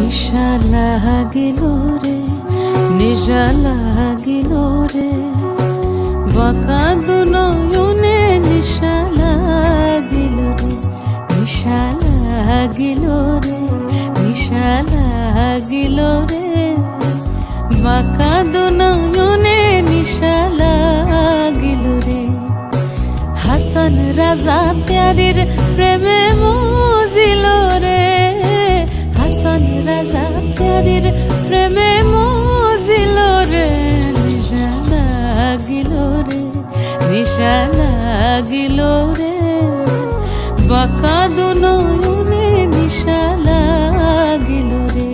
নিশা লাগিল রে, নিশা লাগিল রে, বাঁকা দু নয়নে নিশা লাগিল রে, নিশা লাগিল রে, নিশা লাগিল রে, বাঁকা দু নয়নে নিশা লাগিল রে। হাসান রাজা প্যারির প্রেমে মজিল রে, হাসান রাজা প্যারির প্রেমে মজিল রে, নিশা লাগিল রে, নিশা লাগিল রে, বাঁকা দু নয়নে নিশা লাগিল রে।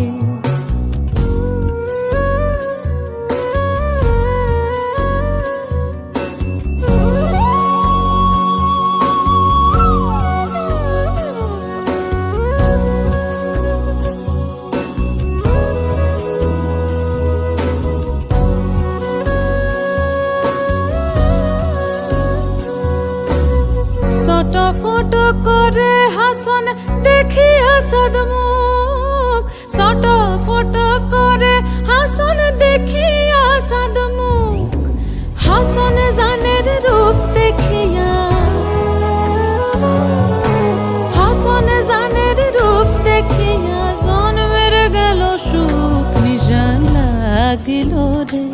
ছটফট করে হাসন দেখিয়া সাদমুখ, ছটফট করে হাসন দেখিয়া সাদমুখ, হাসন জানের রূপ দেখিয়া, হাসন জানের রূপ দেখিয়া জন্মের গেল সুখ। নিশা লাগিল রে,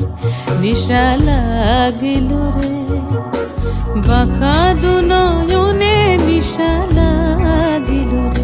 নিশা লাগিল রে, বাঁকা দু নয়নে নিশা লাগিল রে।